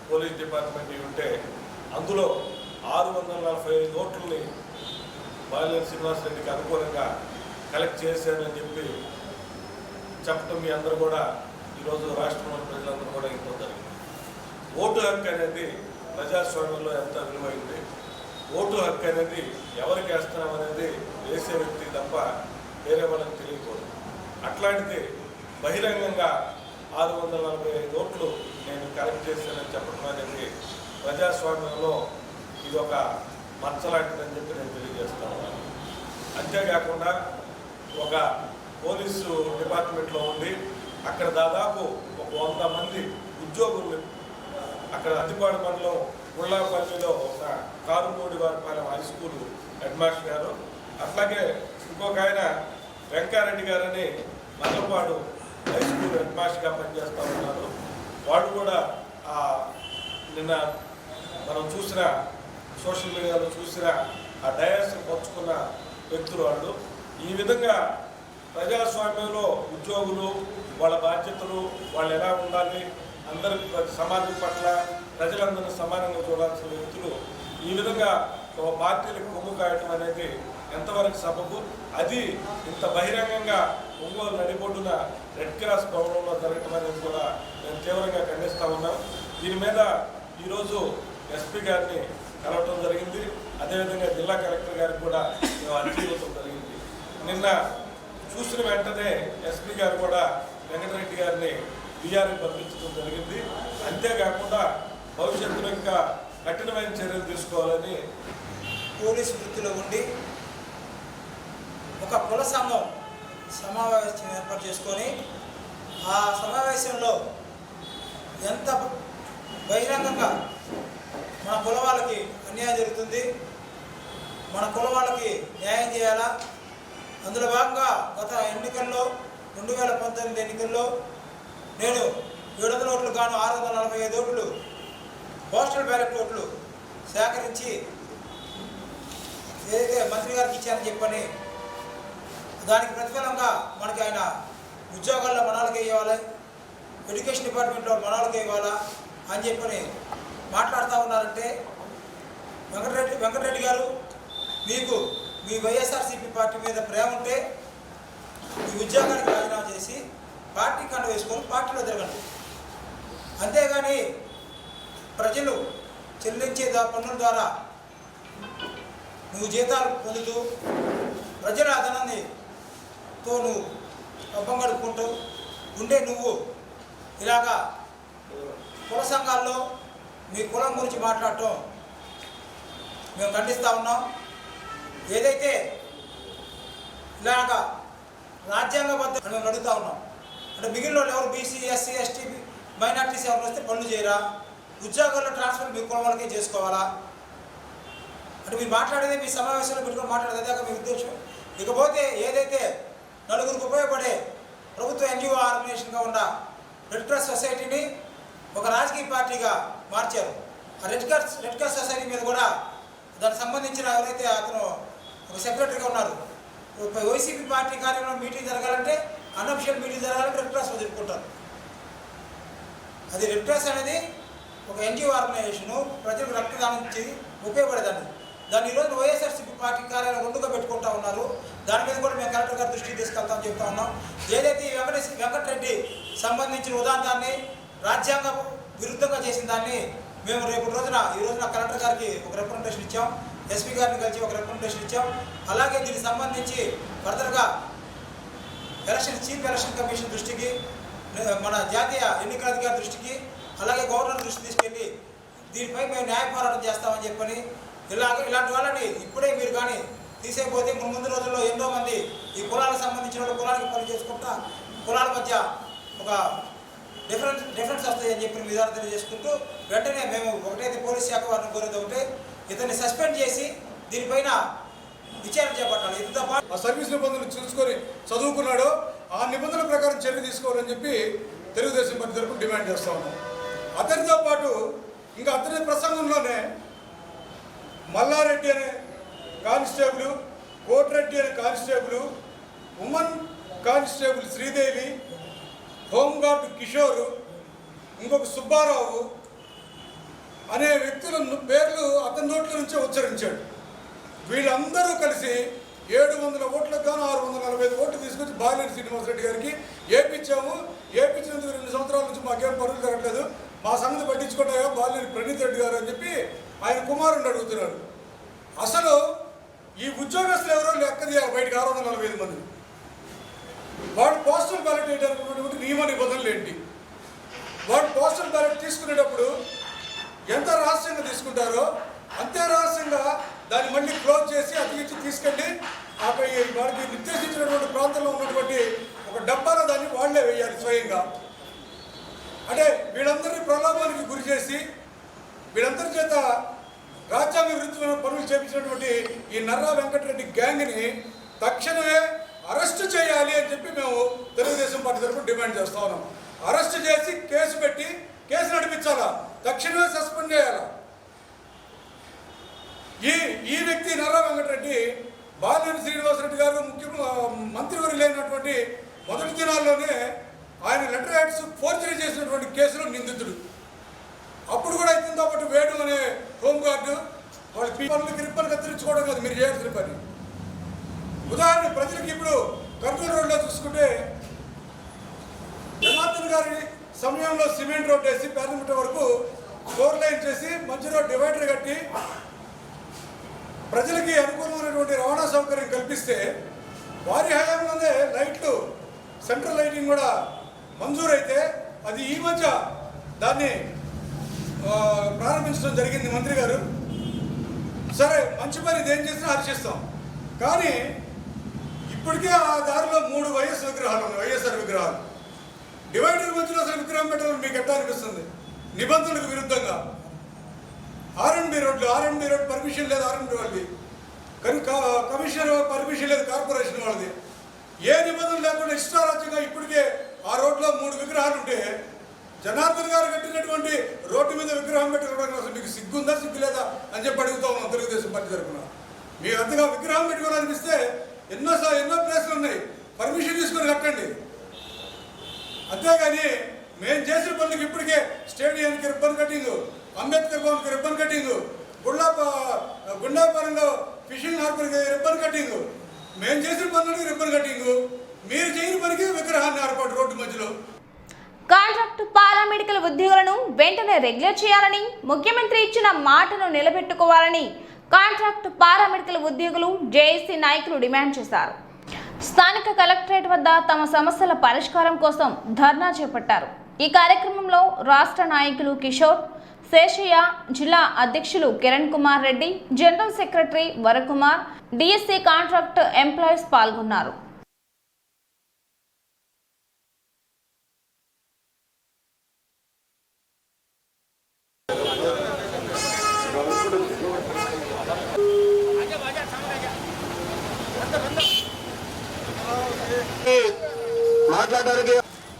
పోలీస్ డిపార్ట్మెంట్ ఉంటే అందులో 645 ఓట్లని బాలినేని శ్రీనివాసరెడ్డికి అనుకూలంగా కలెక్ట్ చేశానని చెప్పడం మీ అందరూ కూడా ఈరోజు రాష్ట్రంలోని ప్రజలందరూ కూడా ఇంకో జరిగింది. ఓటు హక్కు అనేది ప్రజాస్వామ్యంలో ఎంత విలువైంది, ఓటు హక్కు అనేది ఎవరికి వేస్తున్నాం అనేది వేసే వ్యక్తి తప్ప వేరే వాళ్ళకి తెలియకూడదు. అట్లాంటిది బహిరంగంగా 645 ఓట్లు నేను కలెక్ట్ చేశానని చెప్పడం అనేది ప్రజాస్వామ్యంలో ఇది ఒక మచ్చలాంటిదని నేను తెలియజేస్తా ఉన్నాను. అంతేకాకుండా ఒక పోలీసు డిపార్ట్మెంట్లో ఉండి అక్కడ దాదాపు ఒక 100 మంది ఉద్యోగులు అక్కడ అతిపాడు మండలం ఉళ్ళాపల్లిలో ఉన్న Karumudi Varipalem high school head master గారు, అట్లాగే ఇంకొక ఆయన వెంకారెడ్డి గారని మల్లపాడు హై స్కూల్ హెడ్ మాస్టర్గా పనిచేస్తూ ఉన్నారు. వాడు కూడా నిన్న మనం చూసిన సోషల్ మీడియాలో చూసిన ఆ డయాస్ని పంచుకున్న వ్యక్తులు వాళ్ళు. ఈ విధంగా ప్రజాస్వామ్యంలో ఉద్యోగులు వాళ్ళ బాధ్యతలు వాళ్ళు ఎలా ఉండాలి, అందరి సమాజం పట్ల ప్రజలందరినీ సమానంగా చూడాల్సిన వ్యక్తులు ఈ విధంగా ఒక పార్టీలకు కొమ్ము కాయటం అనేది ఎంతవరకు సబబు? అది ఇంత బహిరంగంగా ఒంగోలు నడిబొడ్డున రెడ్ క్రాస్ భవనంలో జరగటం అనేది కూడా మేము తీవ్రంగా ఖండిస్తూ ఉన్నాం. దీని మీద ఈరోజు ఎస్పీ గారిని కలవటం జరిగింది. అదేవిధంగా జిల్లా కలెక్టర్ గారికి కూడా మేము అర్జీ ఇవ్వటం జరిగింది. నిన్న చూసిన వెంటనే ఎస్పీ గారు కూడా వెంకటరెడ్డి గారిని బీఆర్కి పంపించడం జరిగింది. అంతేకాకుండా భవిష్యత్తులో ఇంకా కఠినమైన చర్యలు తీసుకోవాలని పోలీసు వృత్తిలో ఉండి ఒక కుల సంఘం సమావేశం ఏర్పాటు చేసుకొని ఆ సమావేశంలో ఎంత బహిరంగంగా మన కుల వాళ్ళకి అన్యాయం జరుగుతుంది, మన కుల వాళ్ళకి న్యాయం చేయాలా, అందులో భాగంగా గత ఎన్నికల్లో 2019 ఎన్నికల్లో నేను 700 ఓట్లు గాను 645 ఓట్లు పోస్టల్ బ్యాలెట్ ఓట్లు సేకరించి ఏదైతే మంత్రి గారికి ఇచ్చానని చెప్పని దానికి ప్రతిఫలంగా మనకి ఆయన ఉద్యోగాల్లో మనాలకి ఇవ్వాలి, ఎడ్యుకేషన్ డిపార్ట్మెంట్లో మనాలకి ఇవ్వాలా అని చెప్పని మాట్లాడుతూ ఉన్నారంటే వెంకటరెడ్డి గారు, మీకు మీ వైఎస్ఆర్సీపీ పార్టీ మీద ప్రేమ ఉంటే ఈ ఉద్యోగానికి రాజీనామా చేసి పార్టీ కండ వేసుకొని పార్టీలో తిరగండి. అంతేగాని ప్రజలు చెల్లించే పన్నుల ద్వారా నువ్వు జీతాలు పొందుతూ ప్రజల ధనాన్నితో నువ్వు పబ్బం గడుపుకుంటూ ఉండే నువ్వు ఇలాగా కుల సంఘాల్లో మీ కులం గురించి మాట్లాడటం మేము ఖండిస్తూ ఉన్నాం. ఏదైతే ఇలాగా రాజ్యాంగబద్ధ మేము అడుగుతూ ఉన్నాం అంటే మిగిలిన వాళ్ళు ఎవరు బీసీ ఎస్సీ ఎస్టీ మైనార్టీస్ ఎవరు వస్తే పనులు చేయరా, ఉద్యోగాల్లో ట్రాన్స్ఫర్ మీ కులం వాళ్ళకే చేసుకోవాలా అంటే మీరు మాట్లాడేది మీ సమావేశంలో పెట్టుకొని మాట్లాడేది అదే మీ ఉద్దేశం. ఇకపోతే ఏదైతే నలుగురికి ఉపయోగపడే ప్రభుత్వ ఎన్జిఓ ఆర్గనైజేషన్గా ఉన్న రెడ్ క్రాస్ సొసైటీని ఒక రాజకీయ పార్టీగా మార్చారు. ఆ రెడ్ క్రాస్ సొసైటీ మీద కూడా దానికి సంబంధించిన ఎవరైతే అతను ఒక సెక్రటరీగా ఉన్నారు, వైసీపీ పార్టీ కార్యాలయంలో మీటింగ్ జరగాలంటే అన్అఫిషియల్ మీటింగ్ జరగాలంటే రెడ్ క్రాస్ జరుపుకుంటారు. అది రెడ్ క్రాస్ అనేది ఒక ఎన్జిఓ ఆర్గనైజేషను, ప్రజలకు రక్తదానం ఇచ్చి ఉపయోగపడేదాన్ని. దాన్ని ఈరోజు వైఎస్ఆర్సీపీ పార్టీ కార్యాలయం రెండుగా పెట్టుకుంటా ఉన్నారు. దాని మీద కూడా మేము కలెక్టర్ గారి దృష్టికి తీసుకెళ్తామని చెప్తా ఉన్నాం. ఏదైతే ఈ వెంకటరెడ్డి సంబంధించిన ఉదాంతాన్ని రాజ్యాంగ విరుద్ధంగా చేసిన దాన్ని మేము ఈ రోజున కలెక్టర్ గారికి ఒక రిప్రజెంటేషన్ ఇచ్చాం, ఎస్పీ గారిని కలిసి ఒక రిప్రజెంటేషన్ ఇచ్చాం. అలాగే దీనికి సంబంధించి ఫర్దర్గా చీఫ్ ఎలక్షన్ కమిషన్ దృష్టికి, మన జాతీయ ఎన్నికల అధికారి దృష్టికి, అలాగే గవర్నర్ దృష్టికి తీసుకెళ్ళి దీనిపై మేము న్యాయ పోరాటం చేస్తామని చెప్పని ఇలాంటి వాళ్ళని ఇప్పుడే మీరు కానీ తీసేయకపోతే ముందు రోజుల్లో ఎంతో మంది ఈ కులాలకు సంబంధించిన వాళ్ళు కులానికి పని చేసుకుంటా కులాల మధ్య ఒక డిఫరెన్స్ వస్తాయని చెప్పి విధానం తెలియజేసుకుంటూ వెంటనే మేము ఒకటైతే పోలీస్ శాఖ వారిని కోరేది ఒకటే, ఇతన్ని సస్పెండ్ చేసి దీనిపైన విచారణ చేపట్టాలి. ఇంత ఆ సర్వీస్ నిబంధనలు చూసుకొని చదువుకున్నాడో ఆ నిబంధనల ప్రకారం చర్య తీసుకోవాలని చెప్పి తెలుగుదేశం పార్టీ తరఫున డిమాండ్ చేస్తా ఉన్నాం. అతనితో పాటు ఇంకా అతని ప్రసంగంలోనే మల్లారెడ్డి అనే కానిస్టేబుల్, కోటిరెడ్డి అనే constable, women constable Sridevi, home guard Kishore, ఇంకొక సుబ్బారావు అనే వ్యక్తుల పేర్లు అతని నోట్ల నుంచే ఉచ్చరించాడు. వీళ్ళందరూ కలిసి 700 ఓట్లకు గాను 645 ఓట్లు తీసుకొచ్చి బాలినేని శ్రీనివాసరెడ్డి గారికి ఏపించాము. ఏపించినందుకు 2 సంవత్సరాల నుంచి మాకేం పనులు జరగట్లేదు, మా సంగతి పట్టించుకుంటాయా బాలినేని ప్రణీత్ రెడ్డి గారు అని చెప్పి ఆయన కుమారుని అడుగుతున్నాడు. అసలు ఈ ఉద్యోగస్తులు ఎవరో లెక్క తీయాలి బయటకు 645 మంది. వాడు పోస్టల్ బ్యాలెట్ వేయడానికి నియమ నిబంధనలు ఏంటి? వాడు పోస్టల్ బ్యాలెట్ తీసుకునేటప్పుడు ఎంత రహస్యంగా తీసుకుంటారో అంతే రహస్యంగా దాన్ని మళ్ళీ క్లోజ్ చేసి అతికించి తీసుకెళ్ళి వాడికి నిర్దేశించినటువంటి ప్రాంతంలో ఉన్నటువంటి ఒక డబ్బాలో దాన్ని వాళ్లే వేయాలి స్వయంగా. అంటే వీళ్ళందరినీ ప్రలోభానికి గురి చేసి వీళ్ళందరి చేత రాజ్యాంగ విరుద్ధమైన పనులు చేపించినటువంటి ఈ నర్రా వెంకటరెడ్డి గ్యాంగ్ని తక్షణమే అరెస్టు చేయాలి అని చెప్పి మేము తెలుగుదేశం పార్టీ తరఫున డిమాండ్ చేస్తా ఉన్నాం. అరెస్టు చేసి కేసు పెట్టి కేసు నడిపించాలా, తక్షణమే సస్పెండ్ చేయాలా. ఈ వ్యక్తి నర్రా వెంకటరెడ్డి బాలినేని శ్రీనివాసరెడ్డి గారు మంత్రివర్యులు లేనటువంటి మొదటి దినాల్లోనే ఆయన లెటర్ యాడ్స్ ఫోర్జరీ చేసినటువంటి కేసులో నిందితుడు. అప్పుడు కూడా అవుతుంది కాబట్టి వేడు అనే హోంగార్డు వాళ్ళ పనులకి రిప్పలు కత్తిరించుకోవడం కాదు మీరు చేయాల్సిన పని. ఉదాహరణ ప్రజలకి ఇప్పుడు కర్నూలు రోడ్లో చూసుకుంటే జనార్దన్ గారి సమయంలో సిమెంట్ రోడ్ వేసి పార్లమెంట్ వరకు 4 లైన్ చేసి మధ్యలో డివైడర్ కట్టి ప్రజలకి అనుకూలమైనటువంటి రవాణా సౌకర్యం కల్పిస్తే వారి హయాంలోనే లైట్లు సెంట్రల్ లైటింగ్ కూడా మంజూరైతే అది ఈ మధ్య దాన్ని ప్రారంభించడం జరిగింది మంత్రి గారు. సరే మంచి పని దేని చేసినా హర్షిస్తాం. కానీ ఇప్పటికే ఆ దారిలో 3 వైఎస్ విగ్రహాలు ఉన్నాయి, వైఎస్ఆర్ విగ్రహాలు. డివైడర్ మధ్యలో అసలు విగ్రహం పెట్టాలని మీకు ఎట్లా అనిపిస్తుంది? నిబంధనలకు విరుద్ధంగా. ఆర్ఎండ్బి రోడ్ పర్మిషన్ లేదు, ఆర్ఎండ్బి వాళ్ళది. కానీ కమిషనర్ పర్మిషన్ లేదు, కార్పొరేషన్ వాళ్ళది. ఏ నిబంధనలు లేకుండా ఇష్టారాజ్యంగా ఇప్పటికే ఆ రోడ్లో 3 విగ్రహాలు ఉంటే జనార్దన్ గారు కట్టినటువంటి రోడ్డు మీద విగ్రహం పెట్టుకోవడానికి అసలు మీకు సిగ్గుందా సిగ్గు లేదా అని చెప్పి అడుగుతా ఉన్నాం తెలుగుదేశం పార్టీ తరఫున. మీకు అంతగా విగ్రహం పెట్టుకోవాలనిపిస్తే ఎన్నో ప్లేస్లు ఉన్నాయి, పర్మిషన్ తీసుకొని కట్టండి. అంతేగాని మేము చేసిన పనులకు ఇప్పటికే స్టేడియానికి రిబ్బన్ కటింగ్, అంబేద్కర్ భవన్కి రిబ్బన్ కటింగ్, గుండాపురంలో ఫిషింగ్ హార్బర్కి రిబ్బన్ కటింగ్, మేము చేసిన పనులకి రిబ్బన్ కటింగ్, మీరు చేయని పనికి విగ్రహాన్ని ఏర్పాటు రోడ్డు మధ్యలో. కాంట్రాక్టు పారామెడికల్ ఉద్యోగులను వెంటనే రెగ్యులర్ చేయాలని, ముఖ్యమంత్రి ఇచ్చిన మాటను నిలబెట్టుకోవాలని కాంట్రాక్టు పారామెడికల్ ఉద్యోగులు జేఏసీ నాయకులు డిమాండ్ చేశారు. స్థానిక కలెక్టరేట్ వద్ద తమ సమస్యల పరిష్కారం కోసం ధర్నా చేపట్టారు. ఈ కార్యక్రమంలో రాష్ట్ర నాయకులు కిషోర్, శేషయ్య, జిల్లా అధ్యక్షులు Kiran Kumar Reddy, general secretary Varakumar, DSC contract employees పాల్గొన్నారు. మాట్లాడడానికి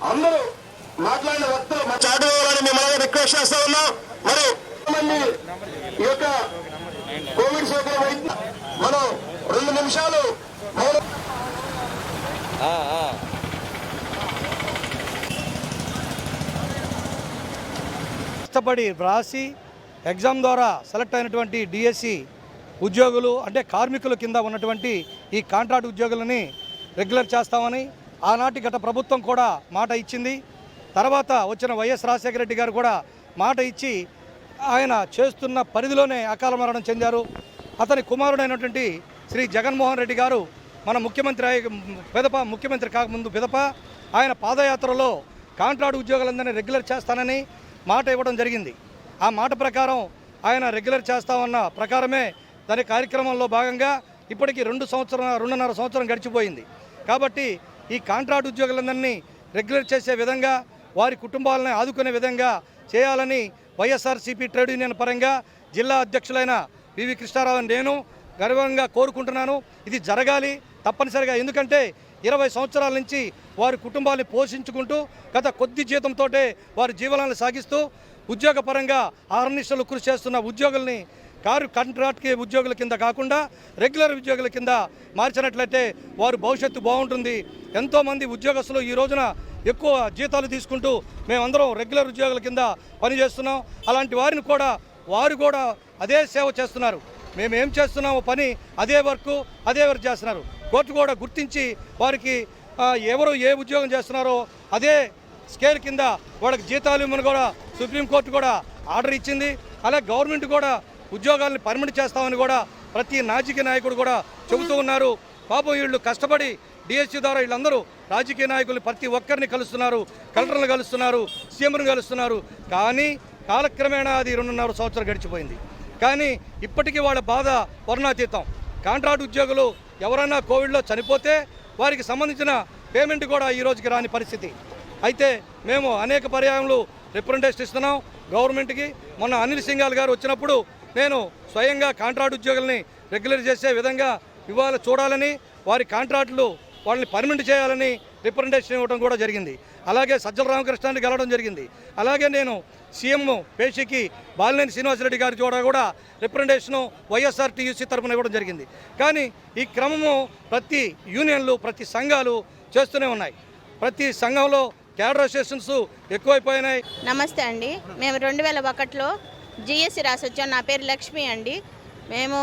అందరూ మాట్లాడిన వక్తలు చాటుకోవాలని మిమ్మల్ని రిక్వెస్ట్ చేస్తా ఉన్నాం. మరి మంది ఈ యొక్క కోవిడ్ సోకిన వైద్య మనం 2 నిమిషాలు కష్టపడి వ్రాసి ఎగ్జామ్ ద్వారా సెలెక్ట్ అయినటువంటి డిఎస్సి ఉద్యోగులు అంటే కార్మికుల కింద ఉన్నటువంటి ఈ కాంట్రాక్ట్ ఉద్యోగులని రెగ్యులర్ చేస్తామని ఆనాటి గత ప్రభుత్వం కూడా మాట ఇచ్చింది. తర్వాత వచ్చిన వైఎస్ రాజశేఖర రెడ్డి గారు కూడా మాట ఇచ్చి ఆయన చేస్తున్న పరిధిలోనే అకాల మరణం చెందారు. అతని కుమారుడైనటువంటి శ్రీ జగన్మోహన్ రెడ్డి గారు మన ముఖ్యమంత్రి కాకముందు పిదప ఆయన పాదయాత్రలో కాంట్రాక్ట్ ఉద్యోగులందరినీ రెగ్యులర్ చేస్తానని మాట ఇవ్వడం జరిగింది. ఆ మాట ప్రకారం ఆయన రెగ్యులర్ చేస్తామన్న ప్రకారమే దాని కార్యక్రమంలో భాగంగా ఇప్పటికీ 2.5 సంవత్సరం గడిచిపోయింది. కాబట్టి ఈ కాంట్రాక్ట్ ఉద్యోగులందరినీ రెగ్యులర్ చేసే విధంగా వారి కుటుంబాలను ఆదుకునే విధంగా చేయాలని వైఎస్ఆర్సీపీ ట్రేడ్ యూనియన్ పరంగా జిల్లా అధ్యక్షులైన పివి కృష్ణారావు నేను గర్వంగా కోరుకుంటున్నాను. ఇది జరగాలి తప్పనిసరిగా. ఎందుకంటే 20 సంవత్సరాల నుంచి వారి కుటుంబాన్ని పోషించుకుంటూ గత కొద్ది జీతంతో వారి జీవనాన్ని సాగిస్తూ ఉద్యోగపరంగా ఆర్నిశలు కృషి చేస్తున్న ఉద్యోగుల్ని కాంట్రాక్ట్ ఉద్యోగుల కింద కాకుండా రెగ్యులర్ ఉద్యోగుల కింద మార్చినట్లయితే వారి భవిష్యత్తు బాగుంటుంది. ఎంతోమంది ఉద్యోగస్తులు ఈ రోజున ఎక్కువ జీతాలు తీసుకుంటూ మేమందరం రెగ్యులర్ ఉద్యోగుల కింద పనిచేస్తున్నాం. అలాంటి వారిని కూడా వారు కూడా అదే సేవ చేస్తున్నారు. మేము ఏం చేస్తున్నామో పని అదే వర్క్ చేస్తున్నారు. కోర్టు కూడా గుర్తించి వారికి ఎవరు ఏ ఉద్యోగం చేస్తున్నారో అదే స్కేల్ కింద వాళ్ళకి జీతాలు ఇవ్వమని కూడా సుప్రీంకోర్టు కూడా ఆర్డర్ ఇచ్చింది. అలాగే గవర్నమెంట్ కూడా ఉద్యోగాలను పర్మనెంట్ చేస్తామని కూడా ప్రతి రాజకీయ నాయకుడు కూడా చెబుతూ ఉన్నారు. పాపం వీళ్ళు కష్టపడి డిఎస్సి ద్వారా వీళ్ళందరూ రాజకీయ నాయకులు ప్రతి ఒక్కరిని కలుస్తున్నారు, కలెక్టర్లు కలుస్తున్నారు, సీఎంను కలుస్తున్నారు. కానీ కాలక్రమేణా అది 2.5 సంవత్సరాలు గడిచిపోయింది. కానీ ఇప్పటికీ వాళ్ళ బాధ వర్ణాతీతం. కాంట్రాక్ట్ ఉద్యోగులు ఎవరైనా కోవిడ్లో చనిపోతే వారికి సంబంధించిన పేమెంట్ కూడా ఈ రోజుకి రాని పరిస్థితి. అయితే మేము అనేక పర్యాయములు రిప్రజెంటేషన్ ఇస్తున్నాం గవర్నమెంట్కి. మొన్న అనిల్ సింఘాల్ గారు వచ్చినప్పుడు నేను స్వయంగా కాంట్రాక్ట్ ఉద్యోగుల్ని రెగ్యులర్ చేసే విధంగా ఇవాళ చూడాలని, వారి కాంట్రాక్టులు వాళ్ళని పర్మనెంట్ చేయాలని రిప్రజెంటేషన్ ఇవ్వడం కూడా జరిగింది. అలాగే సజ్జల రామకృష్ణాన్ని గెలవడం జరిగింది. అలాగే నేను సీఎం పేషికి బాలినేని శ్రీనివాసరెడ్డి గారి కూడా రిప్రజెంటేషను వైఎస్ఆర్టీయూసీ తరఫున ఇవ్వడం జరిగింది. కానీ ఈ క్రమము ప్రతి యూనియన్లు, ప్రతి సంఘాలు చేస్తూనే ఉన్నాయి. ప్రతి సంఘంలో క్యాడర్ అసోసియేషన్స్ ఎక్కువైపోయినాయి. నమస్తే అండి. మేము 2001లో జిఎస్సి రాసి వచ్చాం. నా పేరు లక్ష్మి అండి. మేము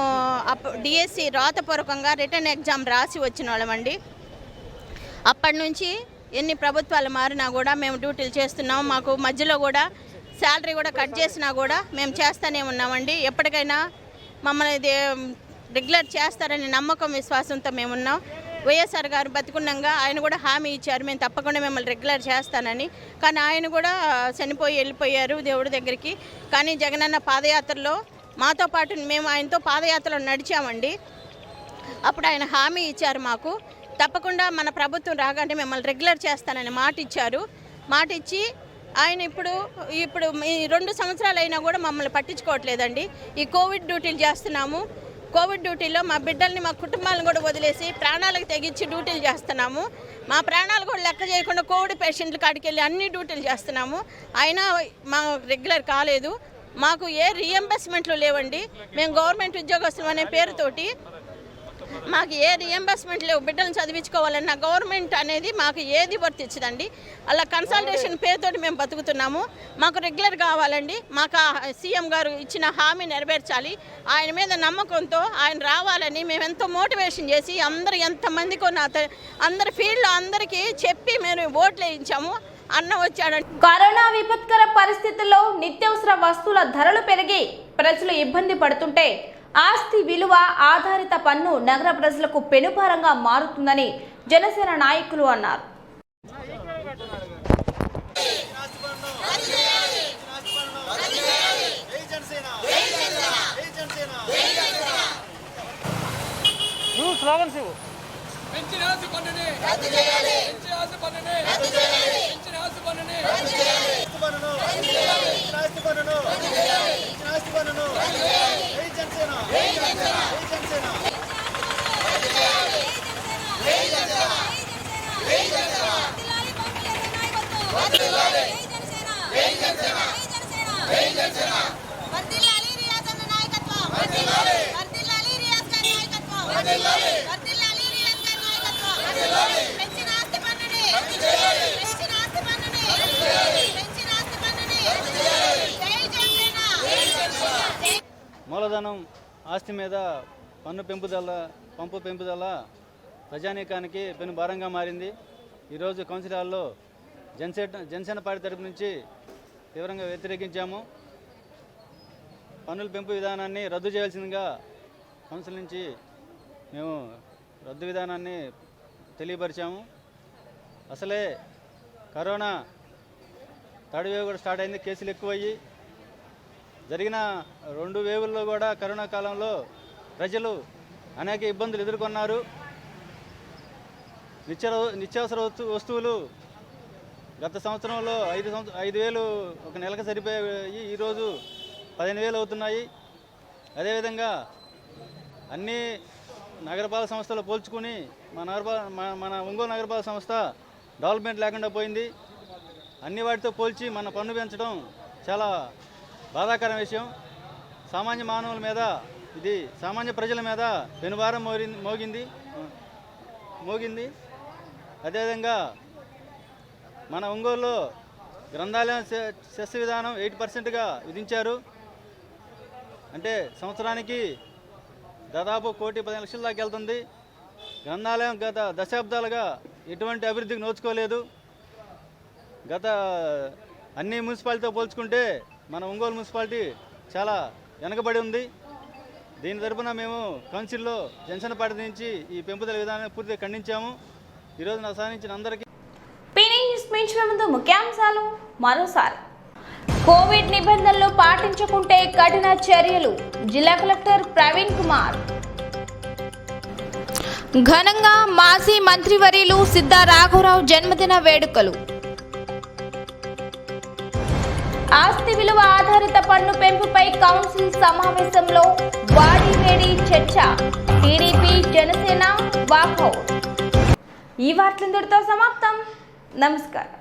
డిఎస్సి రాతపూర్వకంగా రిటర్న్ ఎగ్జామ్ రాసి వచ్చిన వాళ్ళమండి. అప్పటి నుంచి ఎన్ని ప్రభుత్వాలు మారినా కూడా మేము డ్యూటీలు చేస్తున్నాం. మాకు మధ్యలో కూడా శాలరీ కూడా కట్ చేసినా కూడా మేము చేస్తూనే ఉన్నామండి. ఎప్పటికైనా మమ్మల్ని రెగ్యులర్ చేస్తారని నమ్మకం, విశ్వాసంతో మేమున్నాం. వైఎస్ఆర్ గారు బతికున్నాగా ఆయన కూడా హామీ ఇచ్చారు, మేము తప్పకుండా మిమ్మల్ని రెగ్యులర్ చేస్తానని. కానీ ఆయన కూడా చనిపోయి వెళ్ళిపోయారు దేవుడి దగ్గరికి. కానీ జగనన్న పాదయాత్రలో మాతో పాటు మేము ఆయనతో పాదయాత్రలో నడిచామండి. అప్పుడు ఆయన హామీ ఇచ్చారు మాకు, తప్పకుండా మన ప్రభుత్వం రాగానే మిమ్మల్ని రెగ్యులర్ చేస్తానని మాట ఇచ్చారు. మాట ఇచ్చి ఆయన ఇప్పుడు ఈ 2 సంవత్సరాలు అయినా కూడా మమ్మల్ని పట్టించుకోవట్లేదండి. ఈ కోవిడ్ డ్యూటీలు చేస్తున్నాము. కోవిడ్ డ్యూటీలో మా బిడ్డల్ని, మా కుటుంబాలను కూడా వదిలేసి ప్రాణాలకు తెగించి డ్యూటీలు చేస్తున్నాము. మా ప్రాణాలు కూడా లెక్క చేయకుండా కోవిడ్ పేషెంట్ల కాడికి వెళ్ళి అన్ని డ్యూటీలు చేస్తున్నాము. అయినా మా రెగ్యులర్ కాలేదు. మాకు ఏ రీఎంబర్స్మెంట్లు లేవండి. మేము గవర్నమెంట్ ఉద్యోగస్తులు అనే పేరుతోటి మాకు ఏ రీఎంబర్స్మెంట్ లేవు. బిడ్డలను చదివించుకోవాలన్నా గవర్నమెంట్ అనేది మాకు ఏది వర్తించదండి. అలా కన్సల్టేషన్ పేరుతోటి మేము బతుకుతున్నాము. మాకు రెగ్యులర్ కావాలండి. మాకు సీఎం గారు ఇచ్చిన హామీ నెరవేర్చాలి. ఆయన మీద నమ్మకంతో ఆయన రావాలని మేము ఎంతో మోటివేషన్ చేసి ఎంతమందికో అందరి ఫీల్డ్లో అందరికీ చెప్పి మేము ఓట్లు వేయించాము. అన్న వచ్చాడండి. కరోనా విపత్కర పరిస్థితుల్లో నిత్యావసర వస్తువుల ధరలు పెరిగి ప్రజలు ఇబ్బంది పడుతుంటే ఆస్తి విలువ ఆధారిత పన్ను నగర ప్రజలకు పెనుభారంగా మారుతుందని జనసేన నాయకులు అన్నారు. మూలధనం ఆస్తి మీద పంపు పెంపుదల ప్రజానీకానికి పెను భారంగా మారింది. ఈరోజు కౌన్సిల్ హాల్లో జనసేన పార్టీ తరపు నుంచి తీవ్రంగా వ్యతిరేకించాము. పన్నుల పెంపు విధానాన్ని రద్దు చేయాల్సిందిగా కౌన్సిల్ నుంచి మేము రద్దు విధానాన్ని తెలియపరిచాము. అసలే కరోనా థర్డ్ వేవ్ కూడా స్టార్ట్ అయింది. కేసులు ఎక్కువయ్యి జరిగిన 2 వేవుల్లో కూడా కరోనా కాలంలో ప్రజలు అనేక ఇబ్బందులు ఎదుర్కొన్నారు. నిత్యావసర వస్తువులు గత సంవత్సరంలో 5,000 ఒక నెలకు సరిపోయాయి. ఈరోజు 15,000 అవుతున్నాయి. అదేవిధంగా అన్ని నగరపాలక సంస్థలు పోల్చుకుని మన ఒంగోలు నగరపాలక సంస్థ డెవలప్మెంట్ లేకుండా పోయింది. అన్ని వాటితో పోల్చి మన పన్ను పెంచడం చాలా బాధాకర విషయం. సామాన్య మానవుల మీద, ఇది సామాన్య ప్రజల మీద పెనుభారం మోగింది. అదేవిధంగా మన ఒంగోలులో గ్రంథాలయం సెస్ విధానం 8%గా విధించారు. అంటే సంవత్సరానికి దాదాపు 1,10,00,000 దాకా వెళ్తుంది. గ్రంథాలయం గత దశాబ్దాలుగా ఎటువంటి అభివృద్ధికి నోచుకోలేదు. గత అన్ని మున్సిపాలిటీతో పోల్చుకుంటే మన ఒంగోలు మున్సిపాలిటీ చాలా వెనకబడి ఉంది. దీని తరపున మేము కౌన్సిల్లో జనసేన పార్టీ నుంచి ఈ పెంపుదల విధానాన్ని పూర్తిగా ఖండించాము. ఈరోజు నాకు సాధించిన అందరికీ పీనీ న్యూస్ మించిన ముందు ముఖ్యాంశాలు మరోసారి. కోవిడ్ నిబంధనలు పాటించకుంటే కఠిన చర్యలు, జిల్లా కలెక్టర్ ప్రవీణ్ కుమార్. ఘనంగా మాజీ మంత్రివర్యులు సిద్ధా రాఘవరావు జన్మదిన వేడుకలు. ఆస్తి విలువ ఆధారిత పన్ను పెంపుపై కౌన్సిల్ సమావేశంలో వాడివేడి చర్చ. TDP Janasena walkout. ఈ వార్తలందరితో సమాప్తం. నమస్కారం.